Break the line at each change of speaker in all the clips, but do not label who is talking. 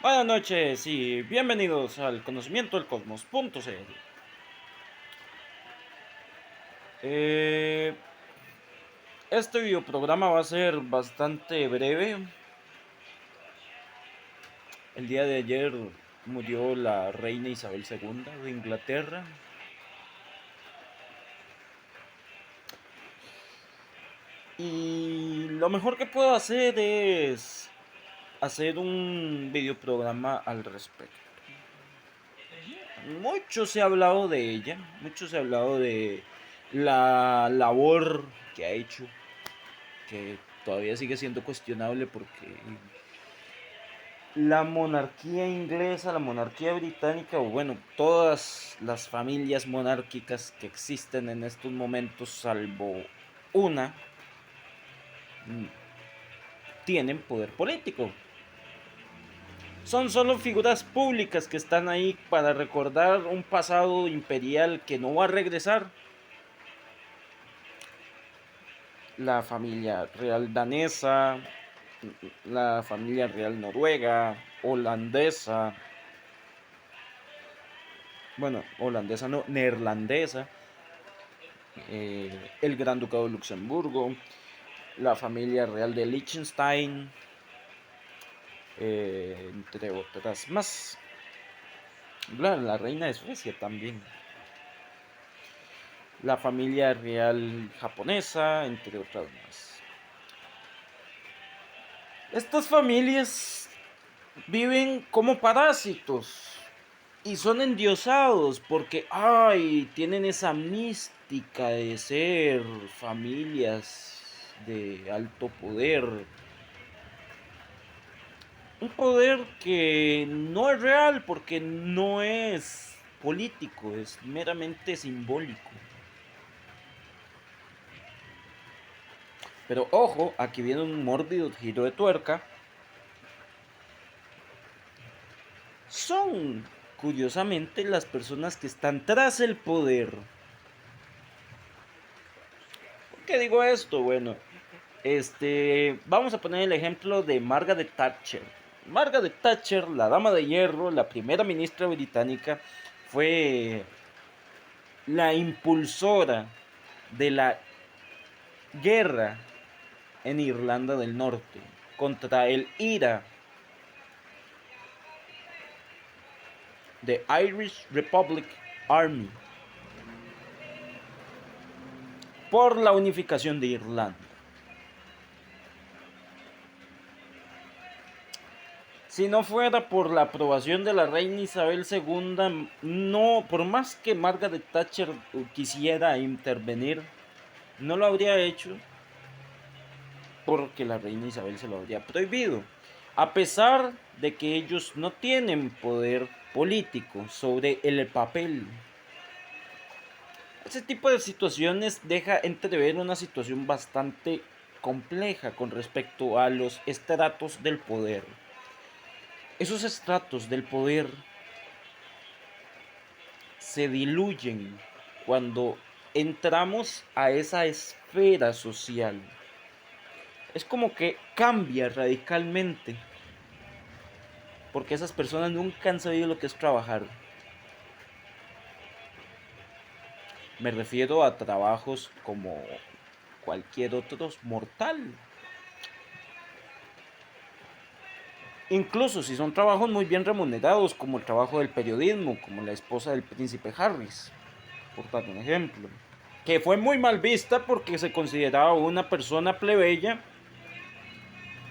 Buenas noches y bienvenidos al Conocimiento del Cosmos.cl. Eh, este videoprograma va a ser bastante breve. El día de ayer murió la reina Isabel II de Inglaterra. Y lo mejor que puedo hacer es hacer un videoprograma al respecto. Mucho se ha hablado de ella, mucho se ha hablado de la labor que ha hecho, que todavía sigue siendo cuestionable porque la monarquía inglesa, la monarquía británica, o bueno, todas las familias monárquicas que existen en estos momentos, salvo una, tienen poder político. Son solo figuras públicas que están ahí para recordar un pasado imperial que no va a regresar. La familia real danesa, la familia real noruega, holandesa, bueno, holandesa no, neerlandesa, el Gran Ducado de Luxemburgo, la familia real de Liechtenstein, entre otras más. La reina de Suecia también. La familia real japonesa, entre otras más. Estas familias viven como parásitos y son endiosados porque, ay, tienen esa mística de ser familias de alto poder. Un poder que no es real porque no es político, es meramente simbólico. Pero ojo, aquí viene un mórbido giro de tuerca. Son, curiosamente, las personas que están tras el poder. ¿Por qué digo esto? Bueno, vamos a poner el ejemplo de Margaret Thatcher. Margaret Thatcher, la dama de hierro, la primera ministra británica, fue la impulsora de la guerra en Irlanda del Norte contra el IRA, The Irish Republic Army, por la unificación de Irlanda. Si no fuera por la aprobación de la reina Isabel II, no, por más que Margaret Thatcher quisiera intervenir, no lo habría hecho porque la reina Isabel se lo habría prohibido. A pesar de que ellos no tienen poder político sobre el papel. Ese tipo de situaciones deja entrever una situación bastante compleja con respecto a los estratos del poder. Esos estratos del poder se diluyen cuando entramos a esa esfera social. Es como que cambia radicalmente, porque esas personas nunca han sabido lo que es trabajar. Me refiero a trabajos como cualquier otro mortal. Incluso si son trabajos muy bien remunerados, como el trabajo del periodismo, como la esposa del príncipe Harris, por dar un ejemplo. Que fue muy mal vista porque se consideraba una persona plebeya.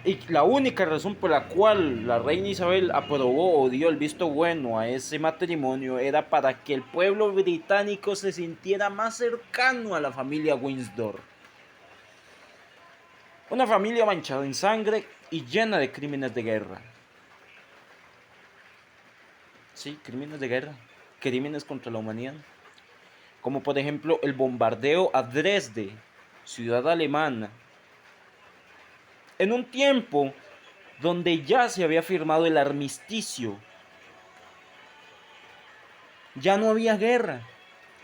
Y la única razón por la cual la reina Isabel aprobó o dio el visto bueno a ese matrimonio era para que el pueblo británico se sintiera más cercano a la familia Windsor. Una familia manchada en sangre y llena de crímenes de guerra. Sí, crímenes de guerra, crímenes contra la humanidad. Como por ejemplo el bombardeo a Dresde, ciudad alemana, en un tiempo donde ya se había firmado el armisticio. Ya no había guerra.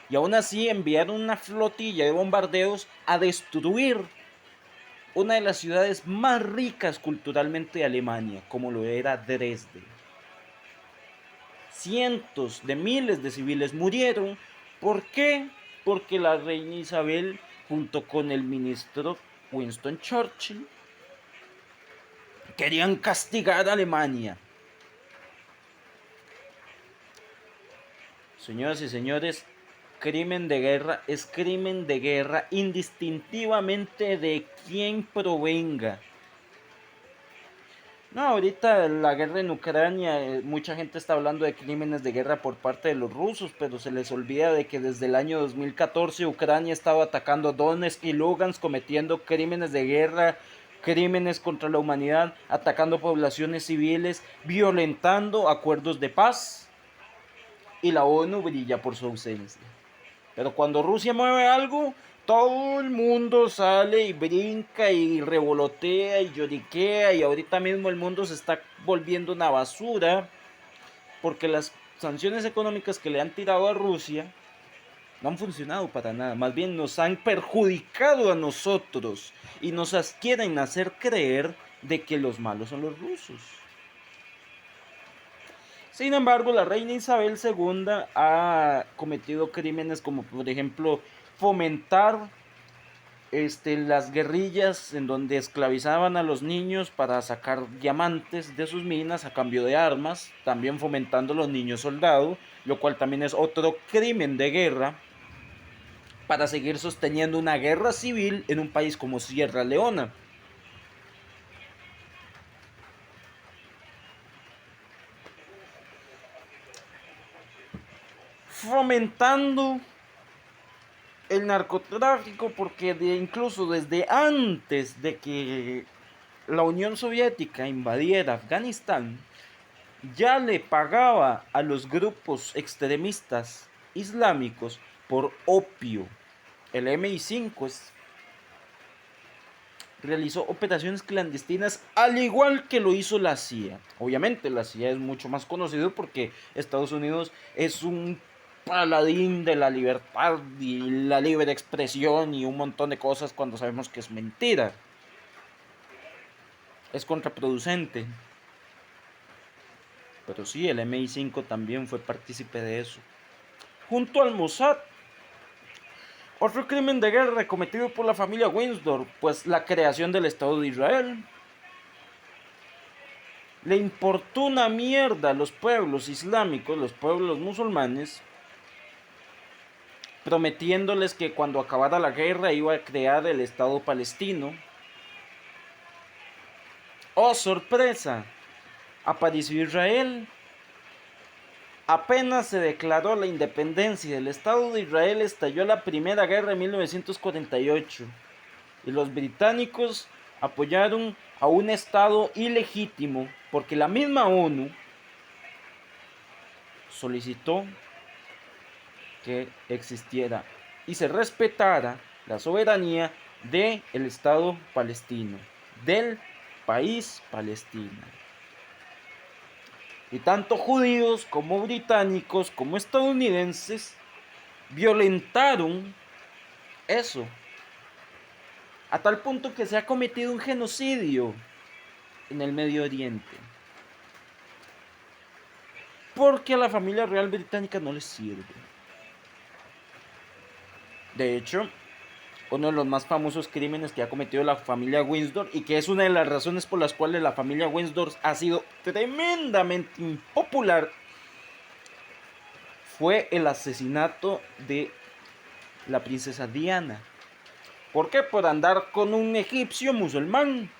Y aún así enviaron una flotilla de bombardeos a destruir una de las ciudades más ricas culturalmente de Alemania, como lo era Dresde. cientos de miles de civiles murieron. ¿Por qué? Porque la reina Isabel, junto con el ministro Winston Churchill, querían castigar a Alemania. Señoras y señores, crimen de guerra es crimen de guerra indistintivamente de quién provenga. No, ahorita la guerra en Ucrania, mucha gente está hablando de crímenes de guerra por parte de los rusos, pero se les olvida de que desde el año 2014 Ucrania estaba atacando Donetsk y Lugansk, cometiendo crímenes de guerra, crímenes contra la humanidad, atacando poblaciones civiles, violentando acuerdos de paz, y la ONU brilla por su ausencia. Pero cuando Rusia mueve algo, todo el mundo sale y brinca y revolotea y lloriquea, y ahorita mismo el mundo se está volviendo una basura porque las sanciones económicas que le han tirado a Rusia no han funcionado para nada, más bien nos han perjudicado a nosotros y nos quieren hacer creer de que los malos son los rusos. Sin embargo, la reina Isabel II ha cometido crímenes como, por ejemplo, fomentar las guerrillas en donde esclavizaban a los niños para sacar diamantes de sus minas a cambio de armas, también fomentando los niños soldados, lo cual también es otro crimen de guerra para seguir sosteniendo una guerra civil en un país como Sierra Leona. Fomentando el narcotráfico, porque incluso desde antes de que la Unión Soviética invadiera Afganistán, ya le pagaba a los grupos extremistas islámicos por opio. El MI5 realizó operaciones clandestinas al igual que lo hizo la CIA. Obviamente la CIA es mucho más conocido porque Estados Unidos es un paladín de la libertad y la libre expresión y un montón de cosas cuando sabemos que es mentira. Es contraproducente. Pero sí, el MI5 también fue partícipe de eso. Junto al Mossad. Otro crimen de guerra cometido por la familia Windsor, pues la creación del Estado de Israel. Le importó una mierda a los pueblos islámicos, los pueblos musulmanes, prometiéndoles que cuando acabara la guerra iba a crear el Estado palestino. ¡Oh, sorpresa! Apareció Israel. Apenas se declaró la independencia del Estado de Israel, estalló la Primera Guerra en 1948 y los británicos apoyaron a un Estado ilegítimo porque la misma ONU solicitó que existiera y se respetara la soberanía del Estado palestino, del país Palestina. Y tanto judíos como británicos como estadounidenses violentaron eso, a tal punto que se ha cometido un genocidio en el Medio Oriente, porque a la familia real británica no les sirve. De hecho, uno de los más famosos crímenes que ha cometido la familia Windsor, y que es una de las razones por las cuales la familia Windsor ha sido tremendamente impopular, fue el asesinato de la princesa Diana. ¿Por qué? Por andar con un egipcio musulmán.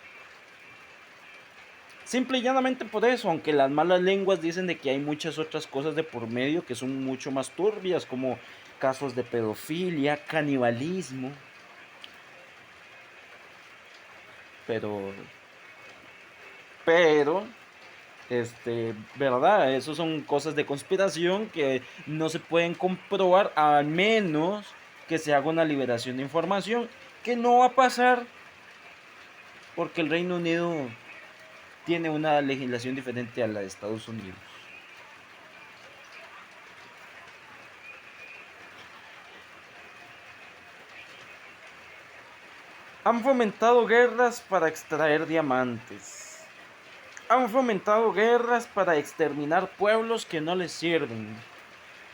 Simple y llanamente por eso, aunque las malas lenguas dicen de que hay muchas otras cosas de por medio que son mucho más turbias, como casos de pedofilia, canibalismo. Pero, ¿verdad? Eso son cosas de conspiración que no se pueden comprobar a menos que se haga una liberación de información, que no va a pasar porque el Reino Unido tiene una legislación diferente a la de Estados Unidos. Han fomentado guerras para extraer diamantes. Han fomentado guerras para exterminar pueblos que no les sirven.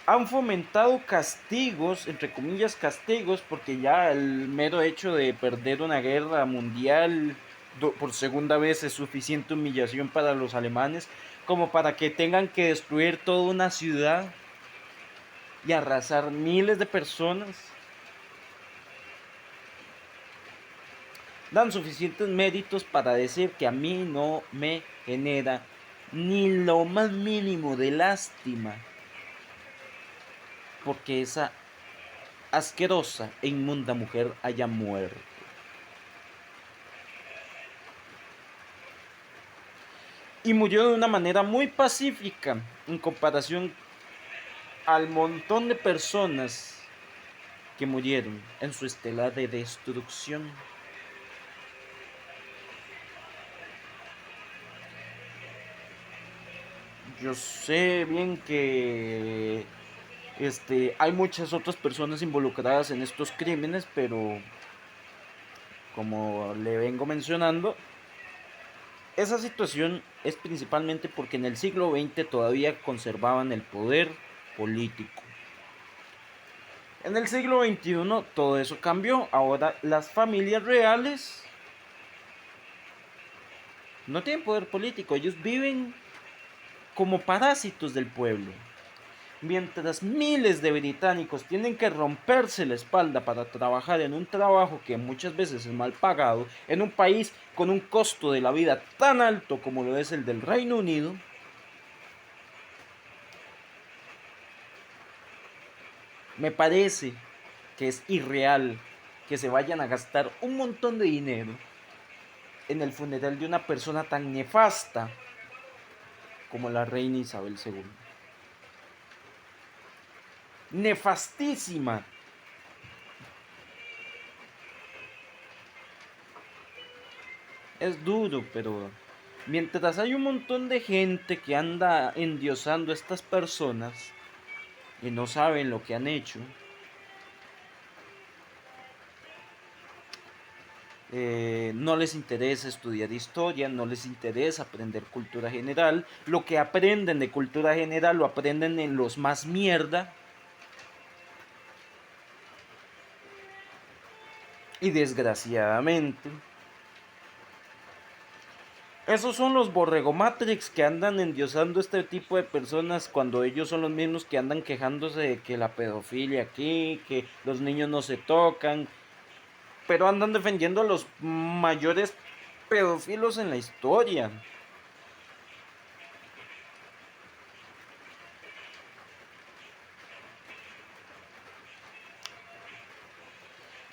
Han fomentado castigos, entre comillas castigos, porque ya el mero hecho de perder una guerra mundial por segunda vez es suficiente humillación para los alemanes, como para que tengan que destruir toda una ciudad y arrasar miles de personas. Dan suficientes méritos para decir que a mí no me genera ni lo más mínimo de lástima porque esa asquerosa e inmunda mujer haya muerto. Y murió de una manera muy pacífica en comparación al montón de personas que murieron en su estela de destrucción. Yo sé bien que hay muchas otras personas involucradas en estos crímenes, pero como le vengo mencionando, esa situación es principalmente porque en el siglo XX todavía conservaban el poder político. En el siglo XXI todo eso cambió. Ahora las familias reales no tienen poder político. Ellos viven como parásitos del pueblo. Mientras miles de británicos tienen que romperse la espalda para trabajar en un trabajo que muchas veces es mal pagado, en un país con un costo de la vida tan alto como lo es el del Reino Unido, me parece que es irreal que se vayan a gastar un montón de dinero en el funeral de una persona tan nefasta como la reina Isabel II. Nefastísima. Es duro, pero mientras hay un montón de gente que anda endiosando a estas personas y no saben lo que han hecho, no les interesa estudiar historia, no les interesa aprender cultura general. Lo que aprenden de cultura general lo aprenden en los más mierda. Y desgraciadamente, esos son los borregomatrix que andan endiosando este tipo de personas cuando ellos son los mismos que andan quejándose de que la pedofilia aquí, que los niños no se tocan, pero andan defendiendo a los mayores pedófilos en la historia.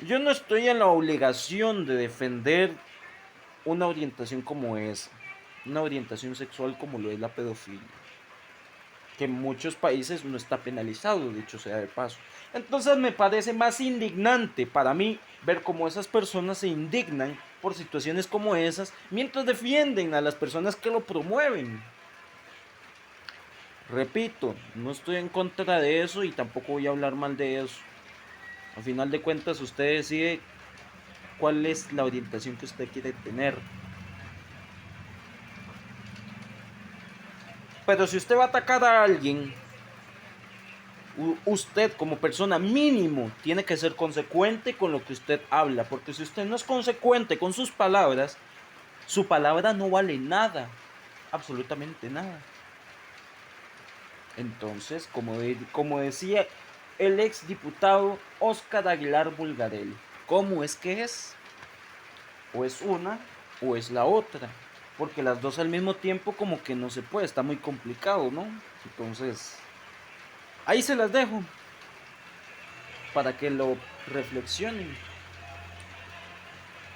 Yo no estoy en la obligación de defender una orientación como esa, una orientación sexual como lo es la pedofilia, que en muchos países no está penalizado, dicho sea de paso. Entonces me parece más indignante para mí ver cómo esas personas se indignan por situaciones como esas mientras defienden a las personas que lo promueven. Repito, no estoy en contra de eso y tampoco voy a hablar mal de eso. Al final de cuentas usted decide cuál es la orientación que usted quiere tener. Pero si usted va a atacar a alguien, usted como persona mínimo tiene que ser consecuente con lo que usted habla. Porque si usted no es consecuente con sus palabras, su palabra no vale nada. Absolutamente nada. Entonces, como decía el ex diputado Óscar Aguilar Bulgarelli, ¿cómo es que es? O es una o es la otra. Porque las dos al mismo tiempo como que no se puede, está muy complicado, ¿no? Entonces, ahí se las dejo para que lo reflexionen.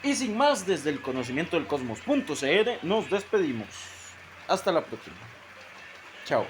Y sin más, desde el conocimiento del cosmos.cr nos despedimos. Hasta la próxima. Chao.